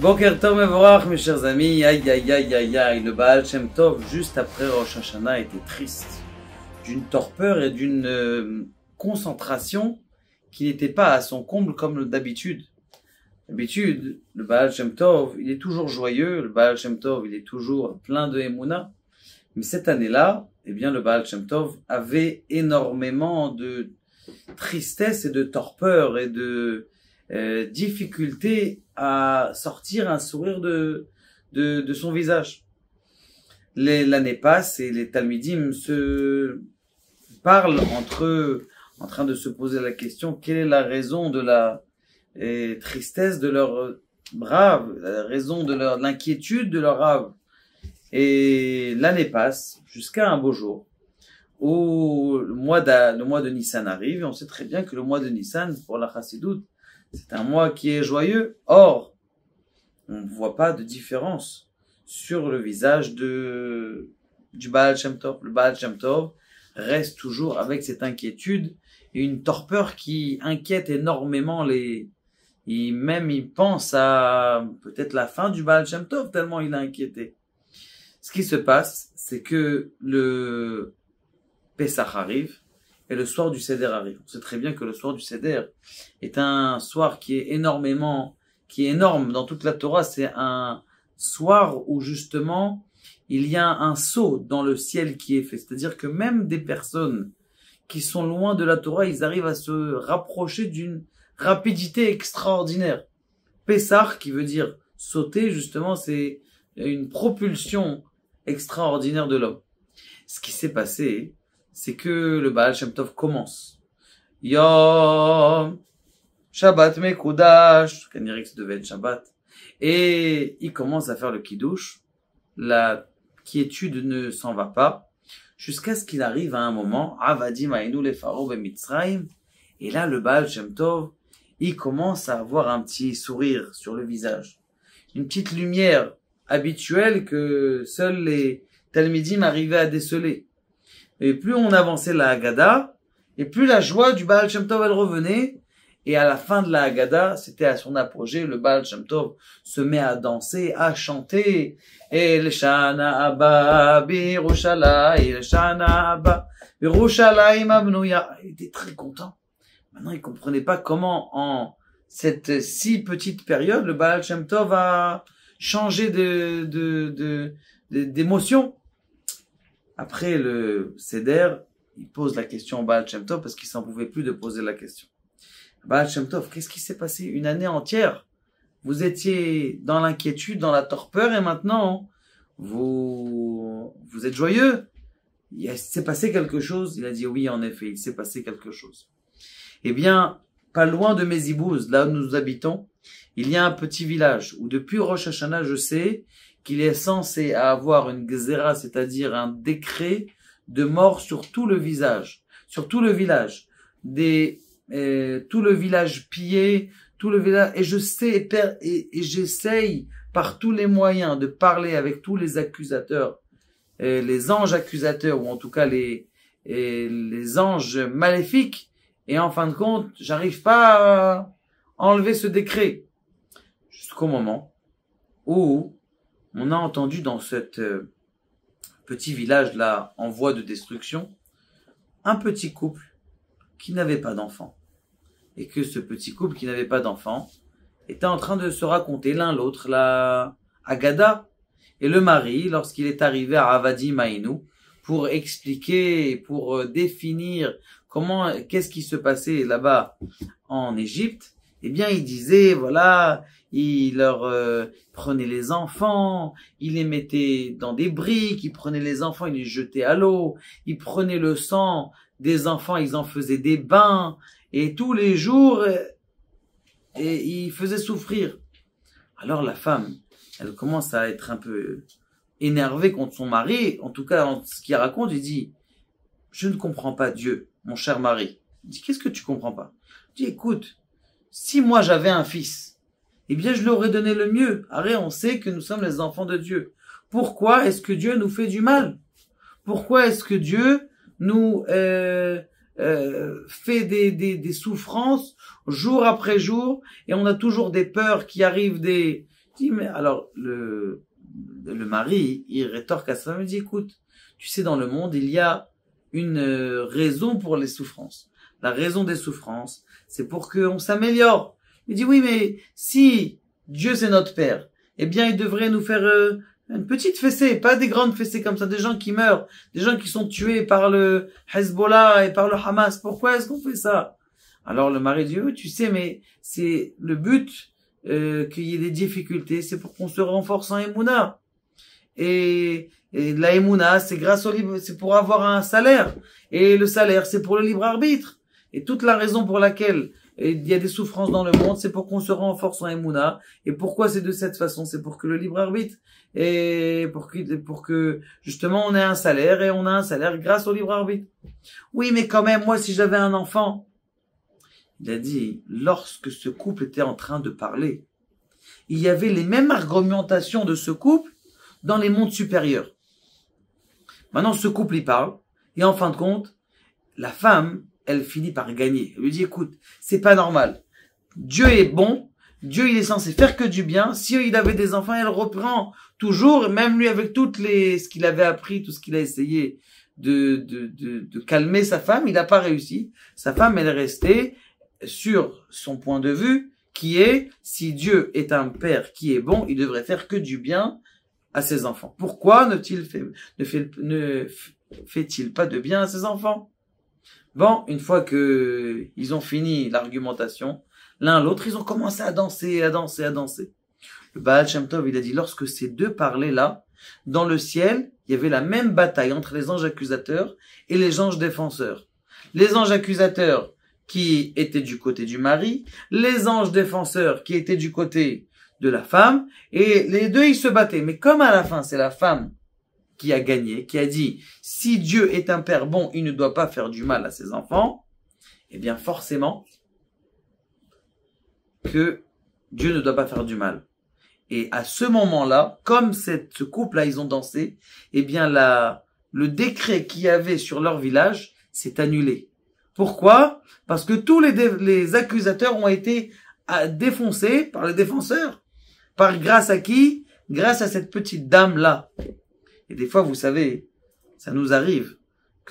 Boker Tov Mevorach, mes chers amis, aïe aïe aïe aïe aïe, le Baal Shem Tov, juste après Rosh Hashanah, était triste, d'une torpeur et d'une concentration qui n'était pas à son comble comme d'habitude. D'habitude, le Baal Shem Tov, il est toujours joyeux, le Baal Shem Tov, il est toujours plein de Emouna, mais cette année-là, eh bien, le Baal Shem Tov avait énormément de tristesse et de torpeur et de difficulté à sortir un sourire de son visage. L'année passe et les Talmidim se parlent entre eux, en train de se poser la question, quelle est la raison de la tristesse de leur brave, la raison de l'inquiétude de leur rave. Et l'année passe jusqu'à un beau jour où le mois de Nissan arrive, et on sait très bien que le mois de Nissan, pour la Chassidoute, c'est un mois qui est joyeux. Or, on ne voit pas de différence sur le visage du Baal Shem Tov. Le Baal Shem Tov reste toujours avec cette inquiétude et une torpeur qui inquiète énormément il pense à peut-être la fin du Baal Shem Tov, tellement il est inquiété. Ce qui se passe, c'est que le Pesach arrive et le soir du Seder arrive. On sait très bien que le soir du Seder est un soir qui est énorme dans toute la Torah. C'est un soir où justement il y a un saut dans le ciel qui est fait. C'est-à-dire que même des personnes qui sont loin de la Torah, ils arrivent à se rapprocher d'une rapidité extraordinaire. Pesach, qui veut dire sauter, justement, c'est une propulsion extraordinaire de l'homme. Ce qui s'est passé, c'est que le Baal Shem Tov commence. Yom Shabbat Mekudash, qu'on dirait que ça devait être Shabbat. Et il commence à faire le Kiddush. La quiétude ne s'en va pas. Jusqu'à ce qu'il arrive à un moment, Avadim Ainu le Pharaon Mitzrayim. Et là, le Baal Shem Tov, il commence à avoir un petit sourire sur le visage. Une petite lumière habituelle que seuls les Talmidim arrivaient à déceler. Et plus on avançait la Haggadah, et plus la joie du Baal Shem Tov elle revenait. Et à la fin de la Haggadah, c'était à son apogée, le Baal Shem Tov se met à danser, à chanter. Et le Shana Abba Birushalayim, le Shana Abba Birushalayim Abnouya. Il était très content. Maintenant, il comprenait pas comment, en cette si petite période, le Baal Shem Tov a changé d'émotion. Après le Seder, il pose la question au Baal Shem Tov parce qu'il s'en pouvait plus de poser la question. Baal Shem Tov, qu'est-ce qui s'est passé une année entière? Vous étiez dans l'inquiétude, dans la torpeur, et maintenant, vous êtes joyeux. Il s'est passé quelque chose? Il a dit oui, en effet, il s'est passé quelque chose. Eh bien, pas loin de Mézibouz, là où nous habitons, il y a un petit village où depuis Rosh Hashanah, je sais qu'il est censé avoir une gzera, c'est-à-dire un décret de mort sur tout le visage, sur tout le village, tout le village pillé, tout le village, et je sais, et j'essaye par tous les moyens de parler avec tous les accusateurs, les anges accusateurs, ou en tout cas les anges maléfiques, et en fin de compte, j'arrive pas à enlever ce décret. Jusqu'au moment où on a entendu dans cet petit village-là, en voie de destruction, un petit couple qui n'avait pas d'enfant. Et que ce petit couple qui n'avait pas d'enfant était en train de se raconter l'un l'autre la Haggadah. Et le mari, lorsqu'il est arrivé à Avadim Ainu, pour expliquer, pour définir qu'est-ce qui se passait là-bas en Égypte, eh bien, il disait, voilà, il leur prenait les enfants, il les mettait dans des briques, il prenait les enfants, il les jetait à l'eau, il prenait le sang des enfants, ils en faisaient des bains, et tous les jours, et il faisait souffrir. Alors la femme, elle commence à être un peu énervée contre son mari, en tout cas, en ce qu'il raconte, il dit, je ne comprends pas Dieu, mon cher mari. Il dit, qu'est-ce que tu comprends pas? Il dit, écoute, si moi j'avais un fils, eh bien je lui aurais donné le mieux. Arrête, on sait que nous sommes les enfants de Dieu. Pourquoi est-ce que Dieu nous fait du mal? Pourquoi est-ce que Dieu nous fait des souffrances jour après jour, et on a toujours des peurs qui arrivent Je dis, mais alors, le mari, il rétorque à sa femme, il dit, écoute, tu sais, dans le monde, il y a une raison pour les souffrances. La raison des souffrances, c'est pour qu'on s'améliore. Il dit, oui, mais si Dieu c'est notre Père, eh bien, il devrait nous faire une petite fessée, pas des grandes fessées comme ça, des gens qui meurent, des gens qui sont tués par le Hezbollah et par le Hamas. Pourquoi est-ce qu'on fait ça? Alors le mari dit, oui, tu sais, mais c'est le but qu'il y ait des difficultés, c'est pour qu'on se renforce en Emouna. Et la Emouna, c'est grâce au libre, c'est pour avoir un salaire. Et le salaire, c'est pour le libre arbitre. Et toute la raison pour laquelle il y a des souffrances dans le monde, c'est pour qu'on se renforce en Emouna. Et pourquoi c'est de cette façon? C'est pour que le libre arbitre, et pour que justement on ait un salaire, et on a un salaire grâce au libre arbitre. Oui, mais quand même, moi, si j'avais un enfant, il a dit, lorsque ce couple était en train de parler, il y avait les mêmes argumentations de ce couple dans les mondes supérieurs. Maintenant, ce couple, il parle, et en fin de compte, la femme, elle finit par gagner. Elle lui dit, écoute, c'est pas normal. Dieu est bon. Dieu, il est censé faire que du bien. Si il avait des enfants, elle reprend toujours, même lui avec ce qu'il avait appris, tout ce qu'il a essayé de calmer sa femme, il n'a pas réussi. Sa femme, elle est restée sur son point de vue, qui est, si Dieu est un père qui est bon, il devrait faire que du bien à ses enfants. Pourquoi ne fait-il pas de bien à ses enfants? Bon, une fois que ils ont fini l'argumentation, l'un l'autre, ils ont commencé à danser, à danser, à danser. Le Baal Shem Tov, il a dit, lorsque ces deux parlaient là, dans le ciel, il y avait la même bataille entre les anges accusateurs et les anges défenseurs. Les anges accusateurs qui étaient du côté du mari, les anges défenseurs qui étaient du côté de la femme, et les deux, ils se battaient. Mais comme à la fin, c'est la femme qui a gagné, qui a dit, si Dieu est un père bon, il ne doit pas faire du mal à ses enfants, eh bien forcément que Dieu ne doit pas faire du mal. Et à ce moment-là, comme ce couple-là, ils ont dansé, eh bien le décret qu'il y avait sur leur village s'est annulé. Pourquoi? Parce que tous les accusateurs ont été défoncés par les défenseurs. Grâce à qui? Grâce à cette petite dame-là. Et des fois, vous savez, ça nous arrive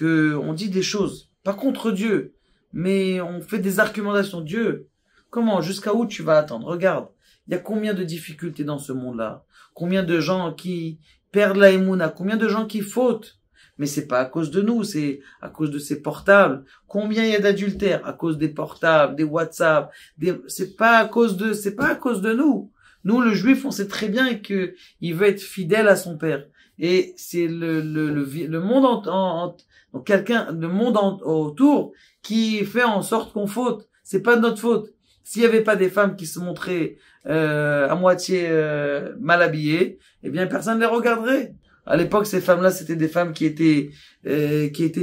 on dit des choses, pas contre Dieu, mais on fait des argumentations. Dieu, comment, jusqu'à où tu vas attendre? Regarde, il y a combien de difficultés dans ce monde-là? Combien de gens qui perdent la émouna? Combien de gens qui fautent? Mais c'est pas à cause de nous, c'est à cause de ces portables. Combien il y a d'adultères? À cause des portables, des WhatsApp, c'est pas à cause de nous. Nous, le juif, on sait très bien qu'il veut être fidèle à son père. Et c'est le monde le monde autour qui fait en sorte qu'on faute. C'est pas de notre faute. S'il y avait pas des femmes qui se montraient à moitié mal habillées, eh bien personne ne les regarderait. À l'époque, ces femmes-là, c'était des femmes qui étaient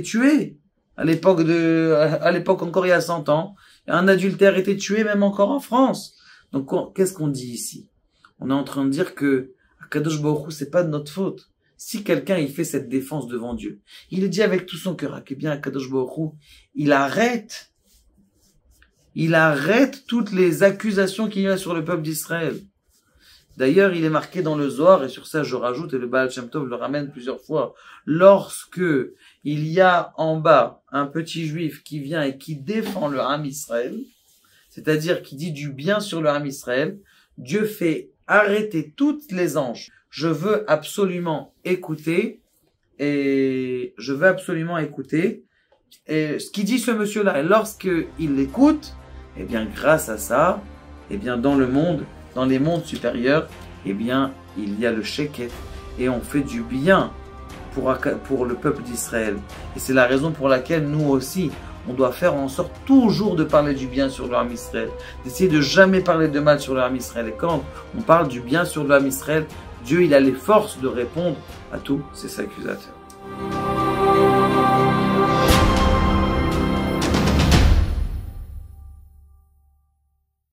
tuées. À l'époque encore il y a 100 ans, un adultère était tué même encore en France. Donc qu'est-ce qu'on dit ici? On est en train de dire que Akadosh Baruch Hu, c'est pas de notre faute. Si quelqu'un il fait cette défense devant Dieu, il le dit avec tout son cœur, que bien Akadosh Baruch Hu, il arrête toutes les accusations qu'il y a sur le peuple d'Israël. D'ailleurs, il est marqué dans le Zohar, et sur ça je rajoute, et le Baal Shem Tov le ramène plusieurs fois, lorsque il y a en bas un petit juif qui vient et qui défend le Ham Israël, c'est-à-dire qui dit du bien sur le Ham Israël, Dieu fait arrêter toutes les anges. Je veux absolument écouter et ce qu'il dit ce monsieur-là. Et lorsqu'il l'écoute, eh bien, grâce à ça, eh bien, dans les mondes supérieurs, eh bien, il y a le sheket et on fait du bien pour le peuple d'Israël. Et c'est la raison pour laquelle nous aussi, on doit faire en sorte toujours de parler du bien sur le Ham Israël, d'essayer de jamais parler de mal sur le Ham Israël. Et quand on parle du bien sur le Ham Israël, Dieu, il a les forces de répondre à tous ces accusateurs.